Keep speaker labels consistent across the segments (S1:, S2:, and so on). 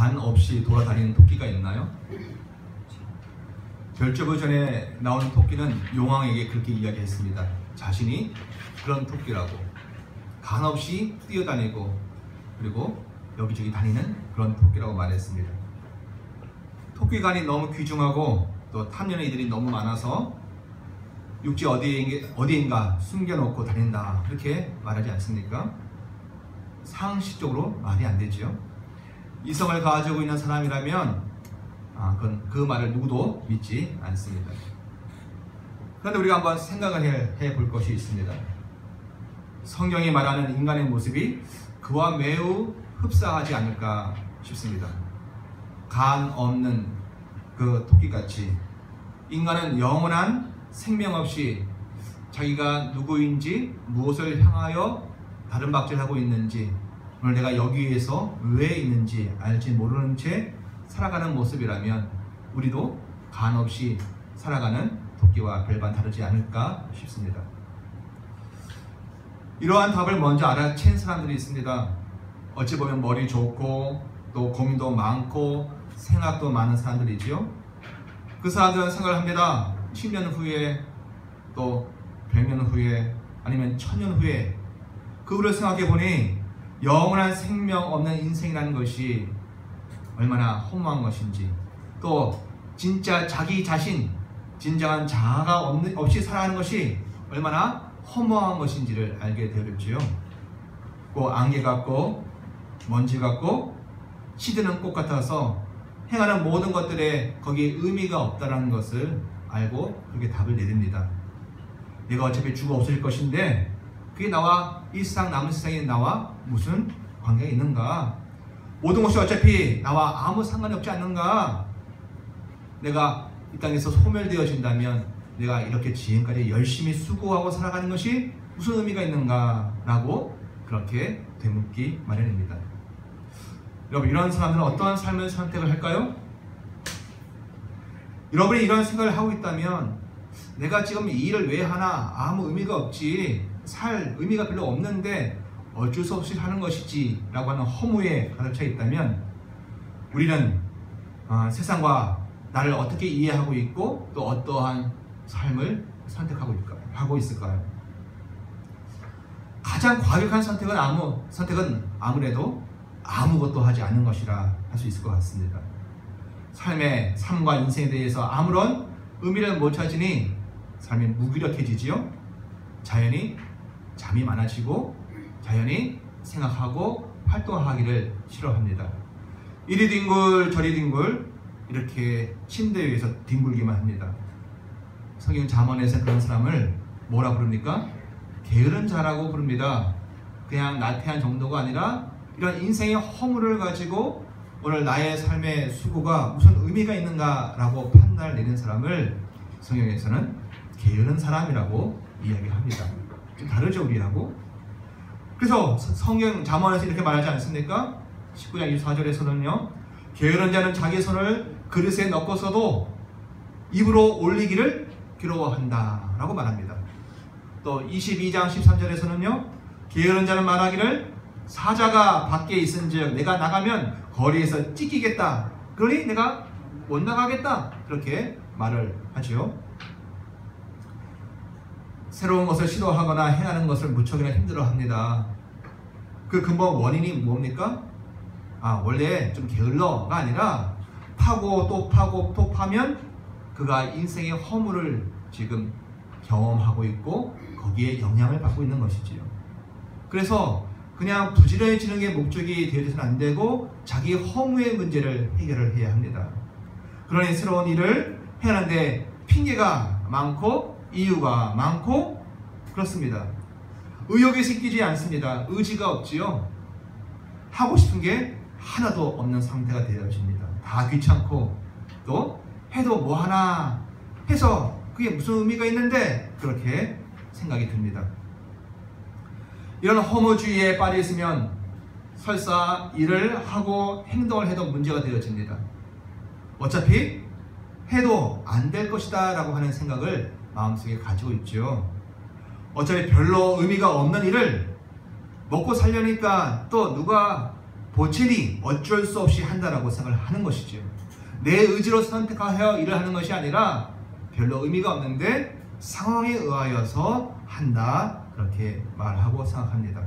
S1: 간 없이 돌아다니는 토끼가 있나요? 별조부전에 나오는 토끼는 용왕에게 그렇게 이야기했습니다. 자신이 그런 토끼라고, 간 없이 뛰어다니고 그리고 여기저기 다니는 그런 토끼라고 말했습니다. 토끼간이 너무 귀중하고 또 탐내는 이들이 너무 많아서 육지 어디인가 숨겨놓고 다닌다, 이렇게 말하지 않습니까? 상식적으로 말이 안 되지요. 이성을 가지고 있는 사람이라면 그 말을 누구도 믿지 않습니다. 그런데 우리가 한번 생각을 해볼 것이 있습니다. 성경이 말하는 인간의 모습이 그와 매우 흡사하지 않을까 싶습니다. 간 없는 그 토끼같이 인간은 영원한 생명 없이 자기가 누구인지, 무엇을 향하여 다른 박질하고 있는지, 오늘 내가 여기에서 왜 있는지 알지 모르는 채 살아가는 모습이라면 우리도 간 없이 살아가는 토끼와 별반 다르지 않을까 싶습니다. 이러한 답을 먼저 알아챈 사람들이 있습니다. 어찌 보면 머리 좋고 또 고민도 많고 생각도 많은 사람들이지요. 그 사람들은 생각을 합니다. 10년 후에 또 100년 후에 아니면 1000년 후에 그 후를 생각해 보니 영원한 생명 없는 인생이라는 것이 얼마나 허무한 것인지, 또 진짜 자기 자신, 진정한 자아가 없이 살아가는 것이 얼마나 허무한 것인지를 알게 되었지요. 꼭 안개 같고 먼지 같고 시드는 꽃 같아서 행하는 모든 것들에 거기에 의미가 없다는 것을 알고 그렇게 답을 내립니다. 내가 어차피 죽어 없어질 것인데 그게 나와, 이 세상 남은 세상에 나와 무슨 관계가 있는가? 모든 것이 어차피 나와 아무 상관이 없지 않는가? 내가 이 땅에서 소멸되어진다면 내가 이렇게 지금까지 열심히 수고하고 살아가는 것이 무슨 의미가 있는가? 라고 그렇게 되묻기 마련입니다. 여러분, 이런 사람들은 어떠한 삶을 선택을 할까요? 여러분이 이런 생각을 하고 있다면 내가 지금 이 일을 왜 하나? 아무 의미가 없지, 살 의미가 별로 없는데 어쩔 수 없이 하는 것이지 라고 하는 허무에 가득 차 있다면 우리는 세상과 나를 어떻게 이해하고 있고 또 어떠한 삶을 선택하고 있을까요? 가장 과격한 선택은 아무래도 아무것도 하지 않는 것이라 할 수 있을 것 같습니다. 삶과 인생에 대해서 아무런 의미를 못 찾으니 삶이 무기력해지지요. 자연히 잠이 많아지고 자연히 생각하고 활동하기를 싫어합니다. 이리 뒹굴 저리 뒹굴 이렇게 침대 위에서 뒹굴기만 합니다. 성경 잠언에서 그런 사람을 뭐라 부릅니까? 게으른 자라고 부릅니다. 그냥 나태한 정도가 아니라 이런 인생의 허물을 가지고 오늘 나의 삶의 수고가 무슨 의미가 있는가 라고 판단을 내리는 사람을 성경에서는 게으른 사람이라고 이야기합니다. 좀 다르죠, 우리하고? 그래서 성경 잠언에서 이렇게 말하지 않습니까? 19장 24절에서는요, 게으른 자는 자기 손을 그릇에 넣고서도 입으로 올리기를 괴로워한다 라고 말합니다. 또 22장 13절에서는요, 게으른 자는 말하기를 사자가 밖에 있은즉 내가 나가면 거리에서 찢기겠다, 그러니 내가 못 나가겠다, 그렇게 말을 하지요. 새로운 것을 시도하거나 행하는 것을 무척이나 힘들어합니다. 그 근본 원인이 뭡니까? 원래 좀 게을러가 아니라 파고 또 파고 또 파면 그가 인생의 허물을 지금 경험하고 있고 거기에 영향을 받고 있는 것이지요. 그래서 그냥 부지런해지는 게 목적이 되어서는 안 되고 자기 허무의 문제를 해결을 해야 합니다. 그러니 새로운 일을 해하는데 핑계가 많고 이유가 많고 그렇습니다. 의욕이 생기지 않습니다. 의지가 없지요. 하고 싶은 게 하나도 없는 상태가 되어집니다. 다 귀찮고 또 해도 뭐 하나 해서 그게 무슨 의미가 있는데 그렇게 생각이 듭니다. 이런 허무주의에 빠져 있으면 설사 일을 하고 행동을 해도 문제가 되어집니다. 어차피 해도 안 될 것이다 라고 하는 생각을 마음속에 가지고 있죠. 어차피 별로 의미가 없는 일을 먹고 살려니까 또 누가 보채니 어쩔 수 없이 한다라고 생각을 하는 것이죠. 내 의지로 선택하여 일을 하는 것이 아니라 별로 의미가 없는데 상황에 의하여서 한다, 그렇게 말하고 생각합니다.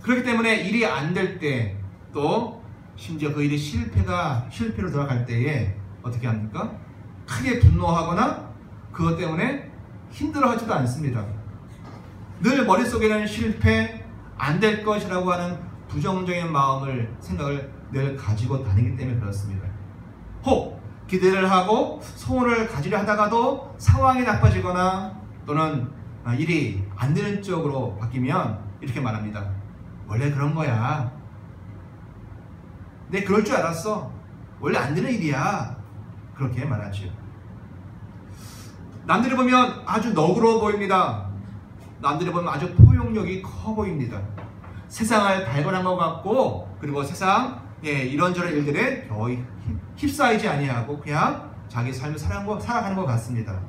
S1: 그렇기 때문에 일이 안 될 때, 또 심지어 그 일이 실패로 돌아갈 때에 어떻게 합니까? 크게 분노하거나 그것 때문에 힘들어하지도 않습니다. 늘 머릿속에는 실패, 안 될 것이라고 하는 부정적인 생각을 늘 가지고 다니기 때문에 그렇습니다. 혹 기대를 하고 소원을 가지려 하다가도 상황이 나빠지거나 또는 일이 안 되는 쪽으로 바뀌면 이렇게 말합니다. 원래 그런 거야. 내 그럴 줄 알았어. 원래 안 되는 일이야. 그렇게 말하죠. 남들이 보면 아주 너그러워 보입니다. 남들이 보면 아주 포용력이 커 보입니다. 세상을 발견한 것 같고, 그리고 세상 이런저런 일들에 거의 휩싸이지 아니하고 그냥 자기 삶을 살아가는 것 같습니다.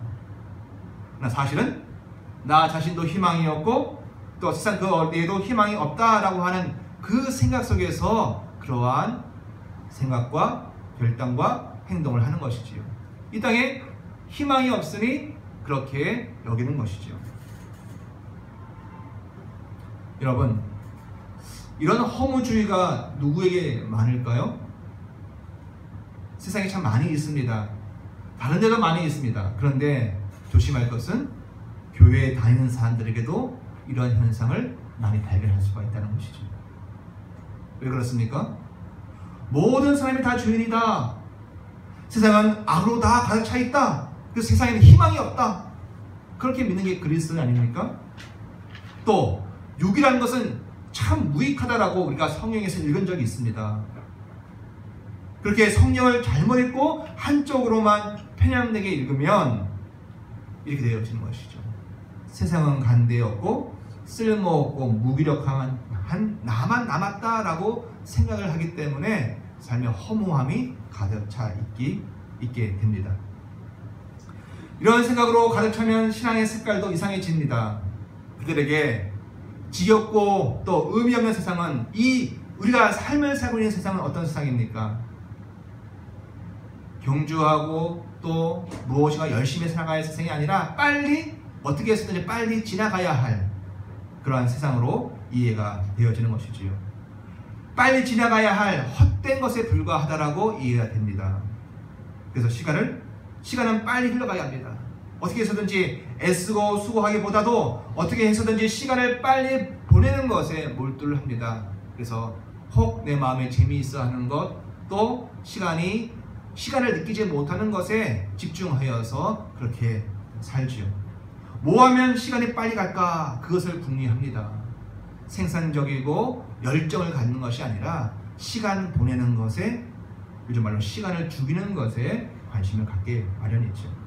S1: 그러나 사실은 나 자신도 희망이 없고 또 세상 그 어디에도 희망이 없다라고 하는 그 생각 속에서 그러한 생각과 결단과 행동을 하는 것이지요. 이 땅에 희망이 없으니 그렇게 여기는 것이죠. 여러분, 이런 허무주의가 누구에게 많을까요? 세상에 참 많이 있습니다. 다른 데도 많이 있습니다. 그런데 조심할 것은 교회에 다니는 사람들에게도 이런 현상을 많이 발견할 수가 있다는 것이죠. 왜 그렇습니까? 모든 사람이 다 죄인이다. 세상은 악으로 다 가득 차 있다. 그 세상에는 희망이 없다. 그렇게 믿는 게 그리스도 아닙니까? 또 육이라는 것은 참 무익하다라고 우리가 성경에서 읽은 적이 있습니다. 그렇게 성경을 잘못 읽고 한쪽으로만 편향되게 읽으면 이렇게 되어지는 것이죠. 세상은 간데없고 쓸모없고 무기력한 나만 남았다라고 생각을 하기 때문에 삶의 허무함이 가득 차 있게 됩니다. 이런 생각으로 가득 차면 신앙의 색깔도 이상해집니다. 그들에게 지겹고 또 의미 없는 세상은 우리가 삶을 살고 있는 세상은 어떤 세상입니까? 경주하고 또 무엇인가 열심히 살아가야 할 세상이 아니라 어떻게 해서든지 빨리 지나가야 할 그러한 세상으로 이해가 되어지는 것이지요. 빨리 지나가야 할 헛된 것에 불과하다라고 이해가 됩니다. 그래서 시간은 빨리 흘러가야 합니다. 어떻게 해서든지 애쓰고 수고하기보다도 어떻게 해서든지 시간을 빨리 보내는 것에 몰두를 합니다. 그래서 혹 내 마음에 재미있어 하는 것, 또 시간을 느끼지 못하는 것에 집중하여서 그렇게 살지요. 뭐 하면 시간이 빨리 갈까? 그것을 궁리합니다. 생산적이고 열정을 갖는 것이 아니라 시간 보내는 것에, 요즘 말로 시간을 죽이는 것에 관심을 갖게 마련이죠.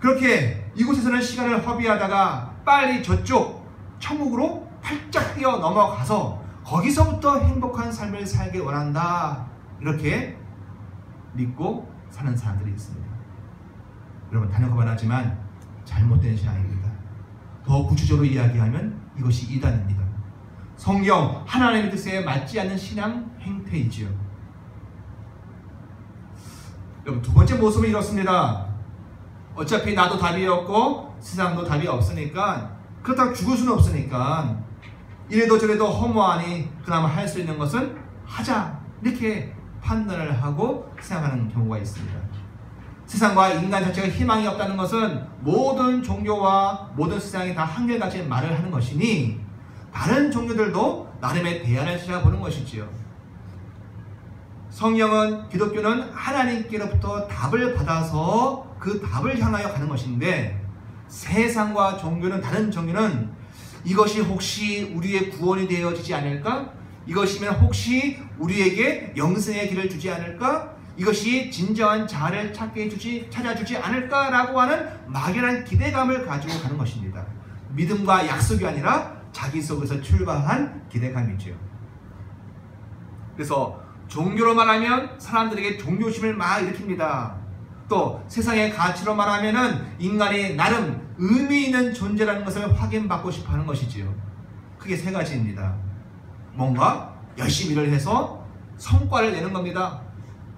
S1: 그렇게 이곳에서는 시간을 허비하다가 빨리 저쪽 천국으로 활짝 뛰어 넘어가서 거기서부터 행복한 삶을 살길 원한다, 이렇게 믿고 사는 사람들이 있습니다. 여러분, 단언하긴 하지만 잘못된 신앙입니다. 더 구체적으로 이야기하면 이것이 이단입니다. 성경 하나님의 뜻에 맞지 않는 신앙 행태이지요. 여러분, 두 번째 모습은 이렇습니다. 어차피 나도 답이 없고 세상도 답이 없으니까, 그렇다고 죽을 수는 없으니까 이래도 저래도 허무하니 그나마 할 수 있는 것은 하자, 이렇게 판단을 하고 생각하는 경우가 있습니다. 세상과 인간 자체가 희망이 없다는 것은 모든 종교와 모든 세상이 다 한결같이 말을 하는 것이니 다른 종교들도 나름의 대안을 찾아보는 것이지요. 성경은, 기독교는 하나님께로부터 답을 받아서 그 답을 향하여 가는 것인데, 세상과 다른 종교는 이것이 혹시 우리의 구원이 되어지지 않을까? 이것이면 혹시 우리에게 영생의 길을 주지 않을까? 이것이 진정한 자아를 찾아주지 않을까라고 하는 막연한 기대감을 가지고 가는 것입니다. 믿음과 약속이 아니라 자기 속에서 출발한 기대감이죠. 그래서 종교로 말하면 사람들에게 종교심을 막 일으킵니다. 또 세상의 가치로 말하면은 인간이 나름 의미 있는 존재라는 것을 확인받고 싶어 하는 것이지요. 크게 세 가지입니다. 뭔가 열심히 일을 해서 성과를 내는 겁니다.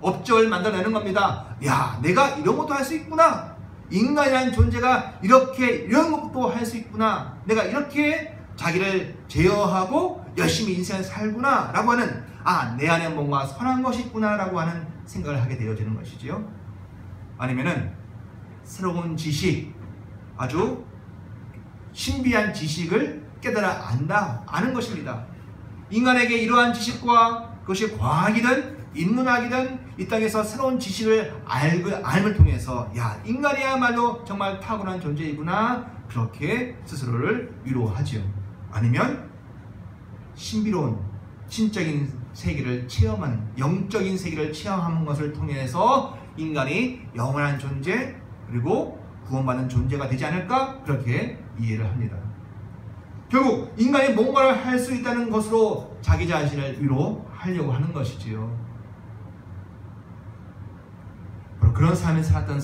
S1: 업적을 만들어내는 겁니다. 야, 내가 이런 것도 할 수 있구나. 인간이라는 존재가 이렇게 이런 것도 할 수 있구나. 내가 이렇게 자기를 제어하고 열심히 인생을 살구나 라고 하는, 내 안에 뭔가 선한 것이 있구나 라고 하는 생각을 하게 되어지는 것이지요. 아니면은 새로운 지식, 아주 신비한 지식을 깨달아 아는 것입니다. 인간에게 이러한 지식과 그것이 과학이든 인문학이든 이 땅에서 새로운 지식을 알을 통해서 인간이야말로 정말 탁월한 존재이구나, 그렇게 스스로를 위로하지요. 아니면 신비로운 신적인 세계를 체험하는, 영적인 세계를 체험하는 것을 통해서 인간이 영원한 존재 그리고 구원받는 존재가 되지 않을까, 그렇게 이해를 합니다. 결국 인간이 뭔가를 할 수 있다는 것으로 자기 자신을 위로하려고 하는 것이지요. 바로 그런 삶을 살았던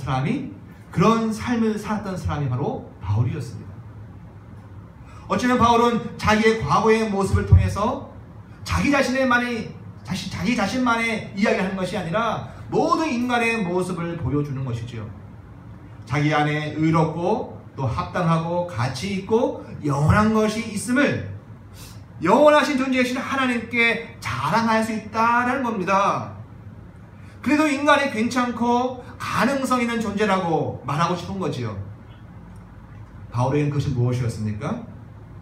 S1: 사람이 바로 바울이었습니다. 어쩌면 바울은 자기의 과거의 모습을 통해서 자기 자신만의 이야기를 하는 것이 아니라 모든 인간의 모습을 보여주는 것이지요. 자기 안에 의롭고 또 합당하고 가치 있고 영원한 것이 있음을, 영원하신 존재이신 하나님께 자랑할 수 있다는 겁니다. 그래도 인간이 괜찮고 가능성 있는 존재라고 말하고 싶은 거지요. 바울에게는 그것이 무엇이었습니까?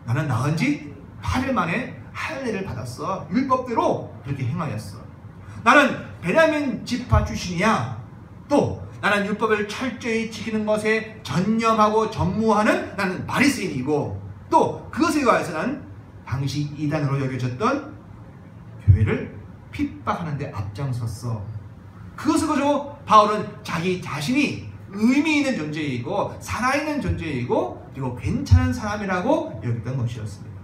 S1: 나는 낳은 지 8일 만에 할례를 받았어. 율법대로 그렇게 행하였어. 나는 베냐민 지파 출신이야. 또 나는 율법을 철저히 지키는 것에 전념하고 전무하는 나는 바리새인이고, 또 그것에 의해서 나는 당시 이단으로 여겨졌던 교회를 핍박하는 데 앞장섰어. 그것을 가지고 바울은 자기 자신이 의미 있는 존재이고 살아있는 존재이고 그리고 괜찮은 사람이라고 여겼던 것이었습니다.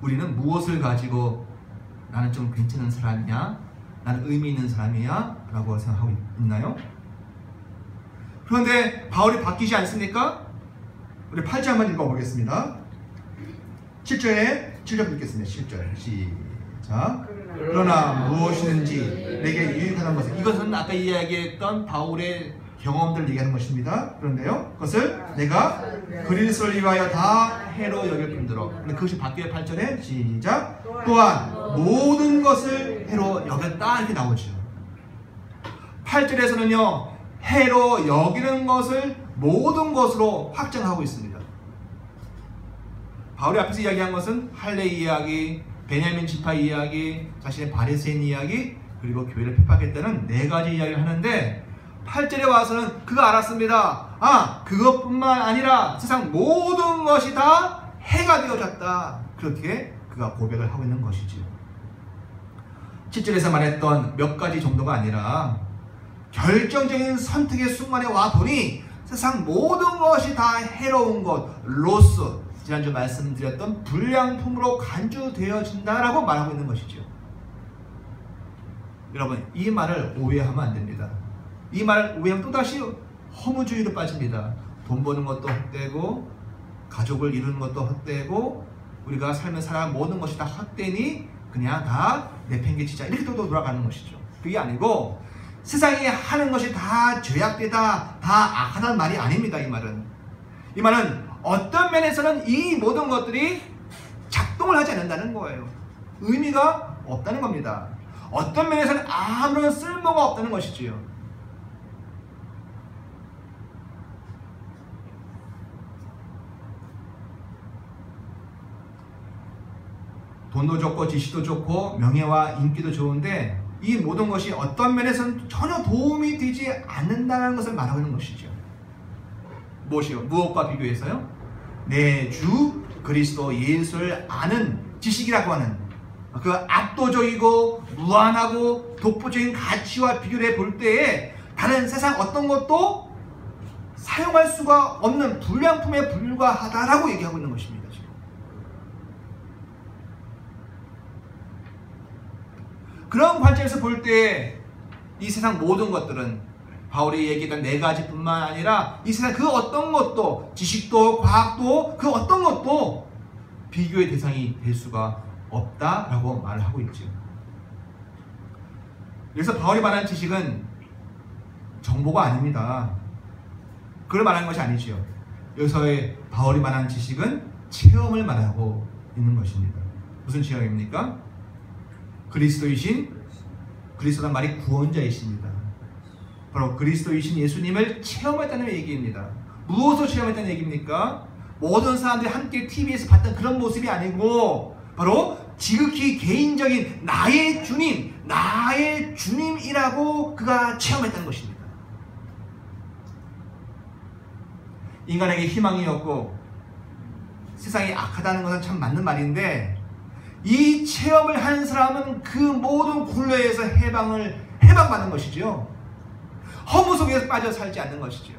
S1: 우리는 무엇을 가지고 나는 좀 괜찮은 사람이냐, 나는 의미 있는 사람이야 라고 생각하고 있나요? 그런데 바울이 바뀌지 않습니까? 우리 8절 한번 읽어보겠습니다. 7절 읽겠습니다. 7절 시작. 그러나 무엇이든지 내게 유익하는 것은, 이것은 아까 이야기했던 바울의 경험들을 얘기하는 것입니다. 그런데요, 그것을 내가 그리스도를 위하여 다 해로 여길 뿐더러, 근데 그것이 바뀌어요. 8절에 시작. 또한 모든 것을 해로 여겼다, 이렇게 나오죠. 8절에서는요, 해로 여기는 것을 모든 것으로 확정하고 있습니다. 바울이 앞에서 이야기한 것은 할례 이야기, 베냐민 지파 이야기, 자신의 바리새인 이야기, 그리고 교회를 핍박했다는 4가지 이야기를 하는데, 8절에 와서는 그가 알았습니다. 그것뿐만 아니라 세상 모든 것이 다 해가 되어졌다, 그렇게 그가 고백을 하고 있는 것이지요. 7절에서 말했던 몇 가지 정도가 아니라 결정적인 선택의 순간에 와보니 세상 모든 것이 다 해로운 것, 로스, 지난주 말씀드렸던 불량품으로 간주되어진다라고 말하고 있는 것이죠. 여러분, 이 말을 오해하면 안 됩니다. 이 말을 오해하면 또다시 허무주의로 빠집니다. 돈 버는 것도 헛되고 가족을 이루는 것도 헛되고 우리가 삶을 살아가는 모든 것이 다 헛되니 그냥 다 내팽개치자, 이렇게 또 돌아가는 것이죠. 그게 아니고 세상이 하는 것이 다 죄악되다, 다 악하다는 말이 아닙니다. 이 말은 어떤 면에서는 이 모든 것들이 작동을 하지 않는다는 거예요. 의미가 없다는 겁니다. 어떤 면에서는 아무런 쓸모가 없다는 것이지요. 돈도 좋고 지식도 좋고 명예와 인기도 좋은데 이 모든 것이 어떤 면에서는 전혀 도움이 되지 않는다는 것을 말하고 있는 것이죠. 무엇이요? 무엇과 비교해서요? 내 주 그리스도 예수를 아는 지식이라고 하는 그 압도적이고 무한하고 독보적인 가치와 비교를 볼 때에 다른 세상 어떤 것도 사용할 수가 없는 불량품에 불과하다라고 얘기하고 있는 것입니다. 지금. 그런 관점에서 볼 때 이 세상 모든 것들은 바울이 얘기했던 4가지뿐만 아니라 이 세상 그 어떤 것도, 지식도 과학도 그 어떤 것도 비교의 대상이 될 수가 없다라고 말을 하고 있죠. 그래서 바울이 말하는 지식은 정보가 아닙니다. 그걸 말하는 것이 아니죠. 여기서의 바울이 말하는 지식은 체험을 말하고 있는 것입니다. 무슨 체험입니까? 그리스도이신, 그리스도란 말이 구원자이십니다. 바로 그리스도이신 예수님을 체험했다는 얘기입니다. 무엇을 체험했다는 얘기입니까? 모든 사람들이 함께 TV에서 봤던 그런 모습이 아니고 바로 지극히 개인적인 나의 주님, 나의 주님이라고 그가 체험했다는 것입니다. 인간에게 희망이 없고 세상이 악하다는 것은 참 맞는 말인데, 이 체험을 하는 사람은 그 모든 굴레에서 해방받는 것이죠. 허무 속에서 빠져 살지 않는 것이죠.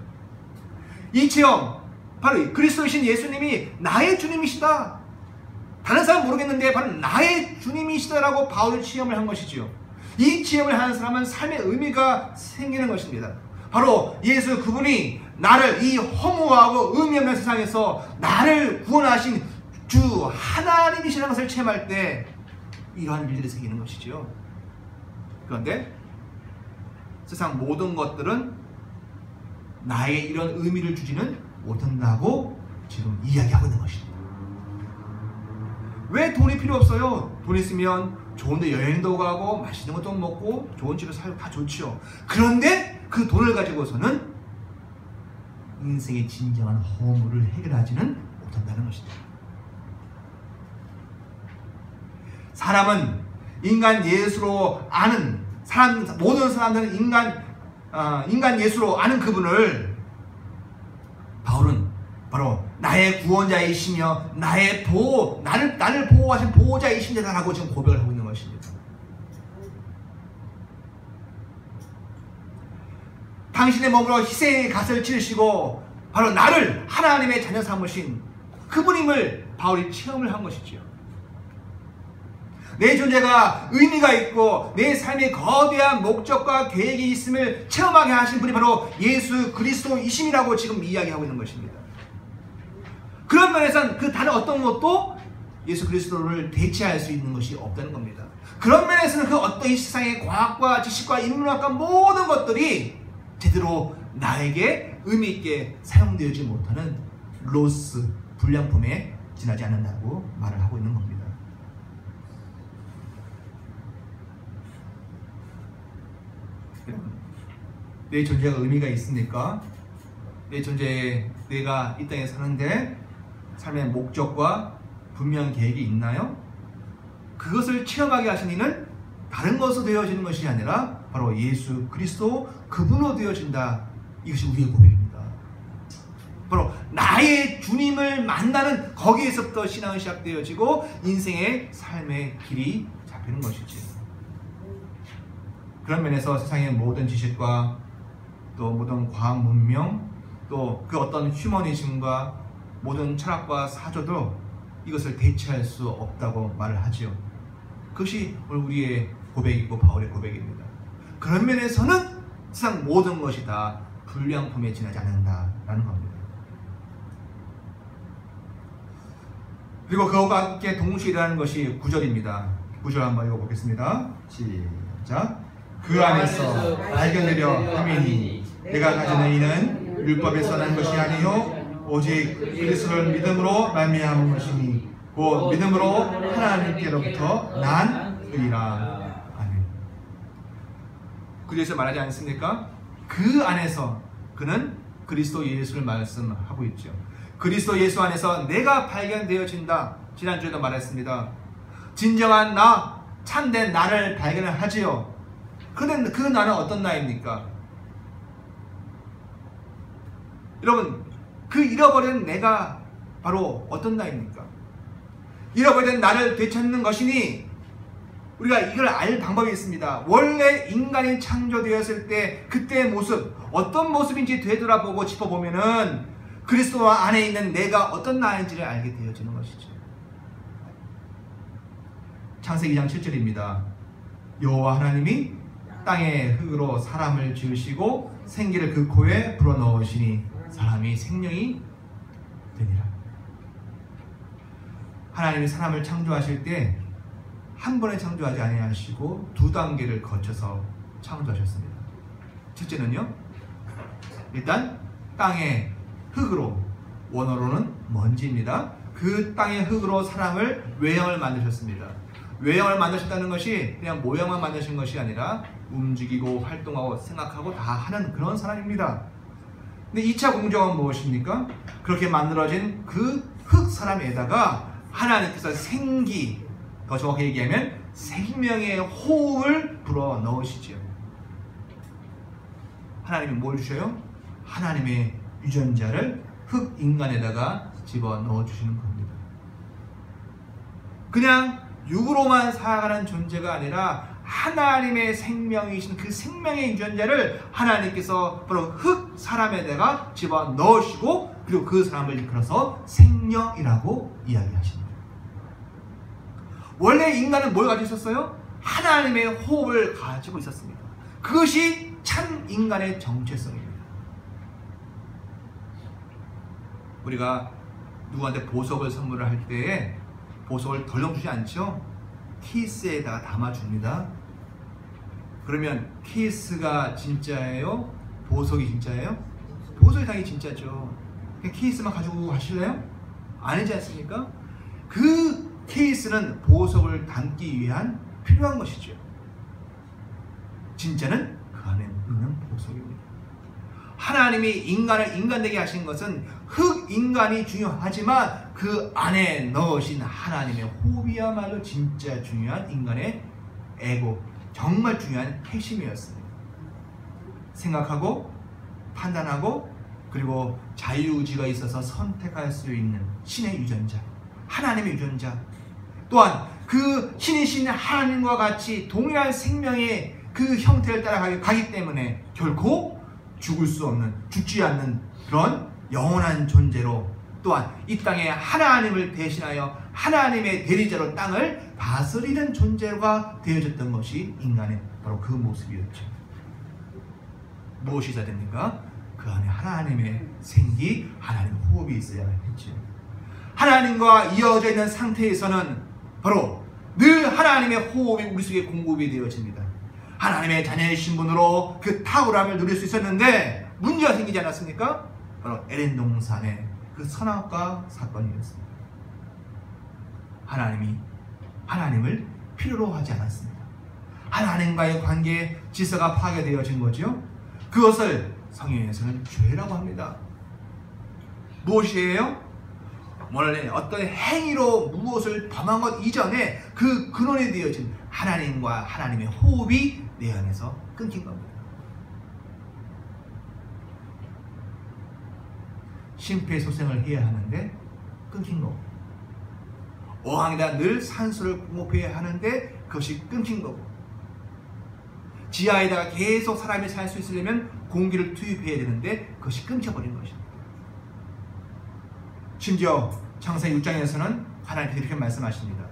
S1: 이 체험, 바로 그리스도이신 예수님이 나의 주님이시다, 다른 사람 모르겠는데 바로 나의 주님이시다라고 바울이 체험을 한 것이죠. 이 체험을 하는 사람은 삶의 의미가 생기는 것입니다. 바로 예수 그분이 나를 이 허무하고 의미 없는 세상에서 나를 구원하신 주 하나님이시라는 것을 체험할 때 이러한 일들이 생기는 것이죠. 그런데 세상 모든 것들은 나에게 이런 의미를 주지는 못한다고 지금 이야기하고 있는 것입니다. 왜 돈이 필요 없어요? 돈 있으면 좋은데 여행도 가고 맛있는 것도 먹고 좋은 집에 살고 다 좋죠. 그런데 그 돈을 가지고서는 인생의 진정한 허물을 해결하지는 못한다는 것입니다. 사람은 인간 예수로 아는 모든 사람들은 인간 예수로 아는 그분을 바울은 바로 나의 구원자이시며 나를 보호하신 보호자이신다라고 지금 고백을 하고 있는 것입니다. 당신의 몸으로 희생의 값을 치르시고 바로 나를 하나님의 자녀 삼으신 그분임을 바울이 체험을 한 것이지요. 내 존재가 의미가 있고 내 삶에 거대한 목적과 계획이 있음을 체험하게 하신 분이 바로 예수 그리스도이심이라고 지금 이야기하고 있는 것입니다. 그런 면에서는 그 다른 어떤 것도 예수 그리스도를 대체할 수 있는 것이 없다는 겁니다. 그런 면에서는 그 어떤 이 세상의 과학과 지식과 인문학과 모든 것들이 제대로 나에게 의미 있게 사용되지 못하는 로스, 불량품에 지나지 않는다고 말을 하고 있는 겁니다. 내 존재가 의미가 있습니까? 내 존재에 내가 이 땅에 사는데 삶의 목적과 분명한 계획이 있나요? 그것을 체험하게 하신 이는 다른 것으로 되어지는 것이 아니라 바로 예수 그리스도 그분으로 되어진다. 이것이 우리의 고백입니다. 바로 나의 주님을 만나는 거기에서부터 신앙은 시작되어지고 인생의 삶의 길이 잡히는 것이지. 그런 면에서 세상의 모든 지식과 또 모든 과학 문명 또 그 어떤 휴머니즘과 모든 철학과 사조도 이것을 대체할 수 없다고 말을 하지요. 그것이 우리의 고백이고 바울의 고백입니다. 그런 면에서는 세상 모든 것이 다 불량품에 지나지 않는다라는 겁니다. 그리고 그와 함께 동시에 일어나는 것이 9절입니다. 9절 한번 읽어보겠습니다. 시작. 그 안에서 발견되려 함이니 내가 가지는 이는 율법에서 난 것이 아니요 오직 그리스도를 믿음으로 말미암은 것이니 곧 믿음으로 하나님께로부터 난 의라. 아멘. 그래서 말하지 않습니까? 그 안에서 그는 그리스도 예수를 말씀하고 있죠. 그리스도 예수 안에서 내가 발견되어진다. 지난주에도 말했습니다. 진정한 나, 참된 나를 발견을 하지요. 그런데 그 나는 어떤 나입니까? 여러분, 그 잃어버린 내가 바로 어떤 나입니까? 잃어버린 나를 되찾는 것이니 우리가 이걸 알 방법이 있습니다. 원래 인간이 창조되었을 때 그때의 모습, 어떤 모습인지 되돌아보고 짚어보면은 그리스도 안에 있는 내가 어떤 나인지를 알게 되어지는 것이죠. 창세기 2장 7절입니다. 여호와 하나님이 땅의 흙으로 사람을 지으시고 생기를 그 코에 불어넣으시니 사람이 생명이 되니라. 하나님이 사람을 창조하실 때 한 번에 창조하지 아니하시고 두 단계를 거쳐서 창조하셨습니다. 첫째는요, 일단 땅의 흙으로, 원어로는 먼지입니다. 그 땅의 흙으로 사람을 외형을 만드셨습니다. 외형을 만드셨다는 것이 그냥 모양만 만드신 것이 아니라 움직이고 활동하고 생각하고 다 하는 그런 사람입니다. 근데 2차 공정은 무엇입니까? 그렇게 만들어진 그 흙 사람에다가 하나님께서 생기, 더 정확히 얘기하면 생명의 호흡을 불어 넣으시죠. 하나님이 뭘 주셔요? 하나님의 유전자를 흙 인간에다가 집어 넣어 주시는 겁니다. 그냥 육으로만 살아가는 존재가 아니라 하나님의 생명이신 그 생명의 유전자를 하나님께서 바로 흙 사람에다가 집어 넣으시고, 그리고 그 사람을 이끌어서 생명이라고 이야기하십니다. 원래 인간은 뭘 가지고 있었어요? 하나님의 호흡을 가지고 있었습니다. 그것이 참 인간의 정체성입니다. 우리가 누구한테 보석을 선물을 할 때에 보석을 덜렁 주지 않죠? 케이스에다가 담아줍니다. 그러면 케이스가 진짜예요? 보석이 진짜예요? 보석이 당연히 진짜죠. 그냥 케이스만 가지고 가실래요? 아니지 않습니까? 그 케이스는 보석을 담기 위한 필요한 것이죠. 진짜는 그 안에 있는 보석입니다. 하나님이 인간을 인간되게 하신 것은 흙 인간이 중요하지만 그 안에 넣으신 하나님의 호흡이야말로 진짜 중요한 인간의 에고, 정말 중요한 핵심이었습니다. 생각하고 판단하고 그리고 자유의지가 있어서 선택할 수 있는 신의 유전자, 하나님의 유전자, 또한 그 신이신 하나님과 같이 동일한 생명의 그 형태를 따라가기 때문에 결코 죽을 수 없는, 죽지 않는 그런 영원한 존재로, 또한 이 땅에 하나님을 대신하여 하나님의 대리자로 땅을 다스리는 존재가 되어졌던 것이 인간의 바로 그 모습이었죠. 무엇이 있어야 됩니까? 그 안에 하나님의 생기, 하나님의 호흡이 있어야 했죠. 하나님과 이어져 있는 상태에서는 바로 늘 하나님의 호흡이 우리 속에 공급이 되어집니다. 하나님의 자녀의 신분으로 그 탁월함을 누릴 수 있었는데 문제가 생기지 않았습니까? 바로 에덴 동산의 그 선악과 사건이었습니다. 하나님이 하나님을 필요로 하지 않았습니다. 하나님과의 관계 질서가 파괴되어진 거죠. 그것을 성경에서는 죄라고 합니다. 무엇이에요? 원래 어떤 행위로 무엇을 범한 것 이전에 그 근원이 되어진 하나님과 하나님의 호흡이 내 안에서 끊긴 겁니다. 심폐소생을 해야 하는데 끊긴 거고, 어항에다 늘 산소를 공급해야 하는데 그것이 끊긴 거고, 지하에다가 계속 사람이 살 수 있으려면 공기를 투입해야 되는데 그것이 끊겨버린 것입니다. 심지어 창세기 6장에서는 하나님께서 이렇게 말씀하십니다.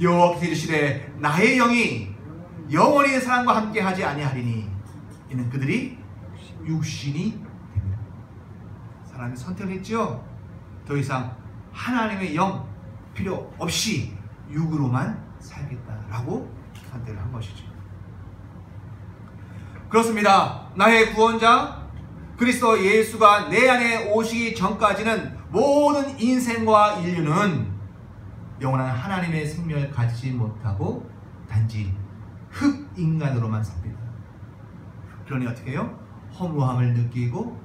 S1: 여호와께서 이르시되 나의 영이 영원히 사람과 함께 하지 아니하리니 이는 그들이 육신이 됩니다. 사람이 선택을 했죠. 더 이상 하나님의 영 필요 없이 육으로만 살겠다라고 선택을 한 것이죠. 그렇습니다. 나의 구원자 그리스도 예수가 내 안에 오시기 전까지는 모든 인생과 인류는 영원한 하나님의 생명을 가지지 못하고 단지 흙인간으로만 삽니다. 그러니 어떻게 해요? 허무함을 느끼고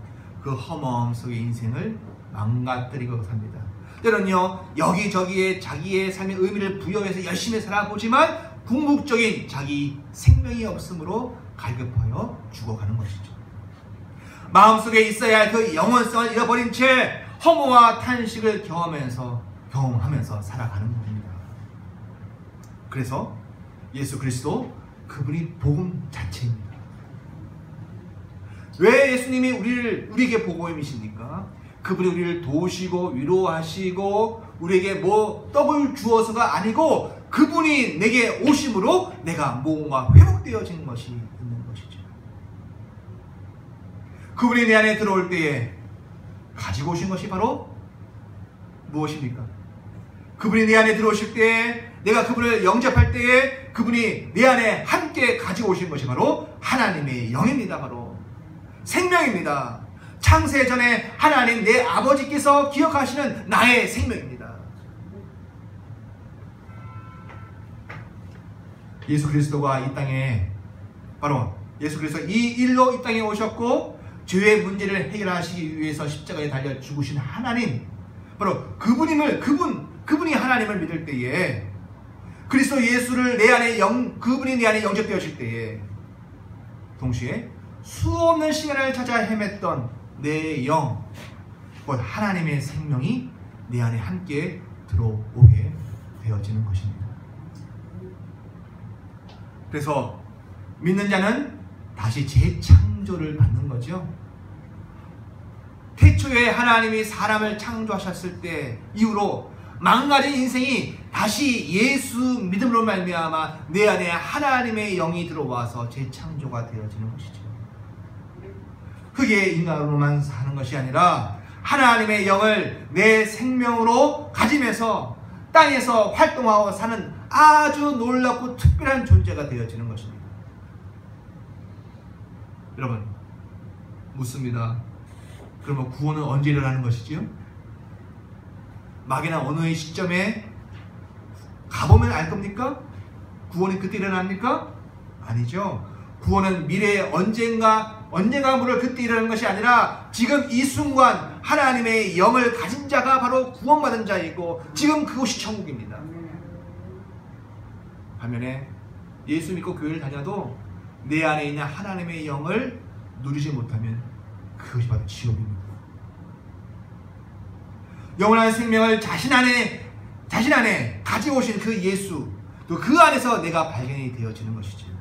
S1: 그 허무함 속의 인생을 망가뜨리고 삽니다. 때로는요, 여기저기에 자기의 삶의 의미를 부여해서 열심히 살아보지만 궁극적인 자기 생명이 없으므로 갈급하여 죽어가는 것이죠. 마음속에 있어야 할 그 영원성을 잃어버린 채 허무와 탄식을 경험하면서 살아가는 겁니다. 그래서 예수 그리스도 그분이 복음 자체입니다. 왜 예수님이 우리에게 복음이십니까? 그분이 우리를 도우시고 위로하시고 우리에게 뭐 떡을 주어서가 아니고 그분이 내게 오심으로 내가 뭔가 회복되어진 것이 있는 것이죠. 그분이 내 안에 들어올 때에 가지고 오신 것이 바로 무엇입니까? 그분이 내 안에 들어오실 때에 내가 그분을 영접할 때에 그분이 내 안에 함께 가지고 오신 것이 바로 하나님의 영입니다. 바로 생명입니다. 창세 전에 하나님 내 아버지께서 기억하시는 나의 생명입니다. 예수 그리스도가 이 땅에 바로 예수 그리스도 이 일로 이 땅에 오셨고 죄의 문제를 해결하시기 위해서 십자가에 달려 죽으신 하나님, 바로 그분이 하나님을 믿을 때에 그리스도 예수를 내 안에 그분이 내 안에 영접되어질 때에 동시에 수없는 시간을 찾아 헤맸던 내 영, 곧 하나님의 생명이 내 안에 함께 들어오게 되어지는 것입니다. 그래서 믿는 자는 다시 재창조를 받는 거죠. 태초에 하나님이 사람을 창조하셨을 때 이후로 망가진 인생이 다시 예수 믿음으로 말미암아 내 안에 하나님의 영이 들어와서 재창조가 되어지는 것이죠. 흙의 인간으로만 사는 것이 아니라 하나님의 영을 내 생명으로 가지면서 땅에서 활동하고 사는 아주 놀랍고 특별한 존재가 되어지는 것입니다. 여러분 묻습니다. 그러면 구원은 언제 일어나는 것이지요? 막이나 어느 시점에 가보면 알 겁니까? 구원이 그때 일어납니까? 아니죠. 구원은 미래에 언젠가 물을 그때 일어나는 것이 아니라 지금 이 순간 하나님의 영을 가진 자가 바로 구원받은 자이고 지금 그곳이 천국입니다. 반면에 예수 믿고 교회를 다녀도 내 안에 있는 하나님의 영을 누리지 못하면 그것이 바로 지옥입니다. 영원한 생명을 자신 안에 가지고 오신 그 예수, 또 그 안에서 내가 발견이 되어지는 것이죠.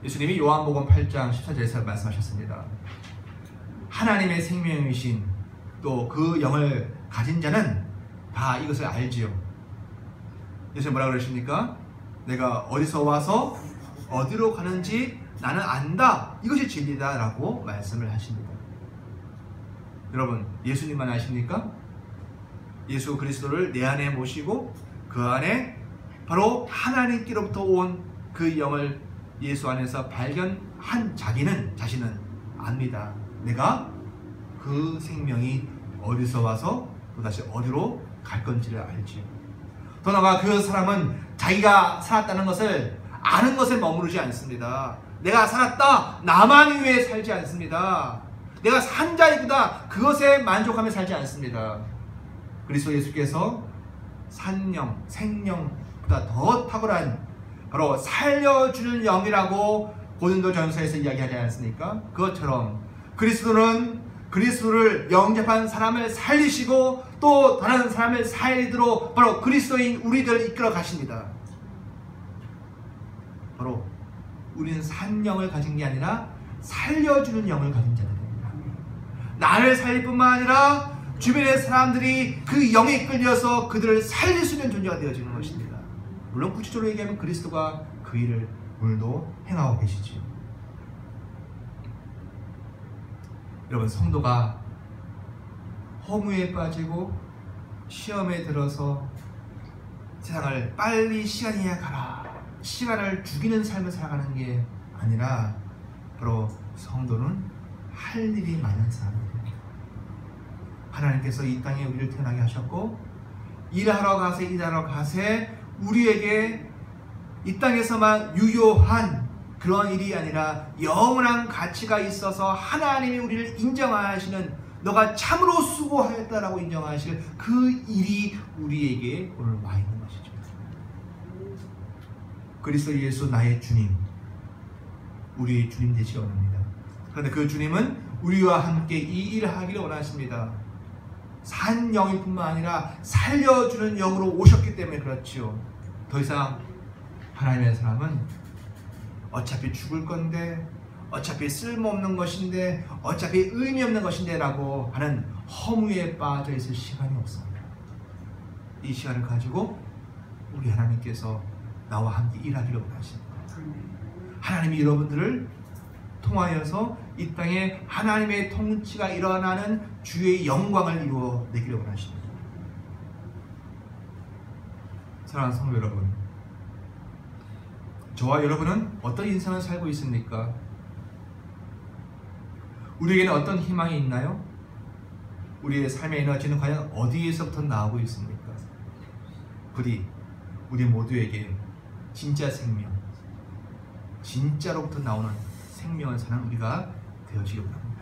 S1: 예수님이 요한복음 8장 14절에서 말씀하셨습니다. 하나님의 생명이신 또 그 영을 가진 자는 다 이것을 알지요. 예수님 뭐라고 그러십니까? 내가 어디서 와서 어디로 가는지 나는 안다. 이것이 진리다 라고 말씀을 하십니다. 여러분 예수님만 아십니까? 예수 그리스도를 내 안에 모시고 그 안에 바로 하나님께로부터 온 그 영을 예수 안에서 발견한 자신은 압니다. 내가 그 생명이 어디서 와서 또다시 어디로 갈 건지를 알지요. 더 나아가 그 사람은 자기가 살았다는 것을 아는 것에 머무르지 않습니다. 내가 살았다, 나만 위해 살지 않습니다. 내가 산 자이구나, 그것에 만족하며 살지 않습니다. 그리스도 예수께서 산영, 생명보다 더 탁월한 바로 살려주는 영이라고 고린도전서에서 이야기하지 않습니까? 그것처럼 그리스도를 영접한 사람을 살리시고 또 다른 사람을 살리도록 바로 그리스도인 우리들을 이끌어 가십니다. 바로 우리는 산 영을 가진 게 아니라 살려주는 영을 가진 자들입니다. 나를 살릴 뿐만 아니라 주변의 사람들이 그 영에 끌려서 그들을 살릴 수 있는 존재가 되어지는 것입니다. 물론 구체적으로 얘기하면 그리스도가 그 일을 오늘도 행하고 계시지요. 여러분 성도가 허무에 빠지고 시험에 들어서 세상을 빨리 시간이야 가라, 시간을 죽이는 삶을 살아가는 게 아니라 바로 성도는 할 일이 많은 사람입니다. 하나님께서 이 땅에 우리를 태어나게 하셨고 일하러 가세 우리에게 이 땅에서만 유효한 그런 일이 아니라 영원한 가치가 있어서 하나님이 우리를 인정하시는, 너가 참으로 수고하였다라고 인정하실 그 일이 우리에게 오늘 와 있는 것이죠. 그리스도 예수 나의 주님, 우리의 주님 되시기 원합니다. 그런데 그 주님은 우리와 함께 이 일을 하기를 원하십니다. 산 영일 뿐만 아니라 살려주는 영으로 오셨기 때문에 그렇지요. 더 이상 하나님의 사람은 어차피 죽을 건데, 어차피 쓸모없는 것인데, 어차피 의미 없는 것인데 라고 하는 허무에 빠져 있을 시간이 없습니다. 이 시간을 가지고 우리 하나님께서 나와 함께 일하기를 원하십니다. 하나님이 여러분들을 통하여서 이 땅에 하나님의 통치가 일어나는 주의 영광을 이루어내기를 원하십니다. 사랑하는 성도 여러분, 저와 여러분은 어떤 인생을 살고 있습니까? 우리에게는 어떤 희망이 있나요? 우리의 삶의 에너지는 과연 어디에서부터 나오고 있습니까? 부디 우리 모두에게 진짜 생명, 진짜로부터 나오는 생명을 사는 우리가 되어지기 바랍니다.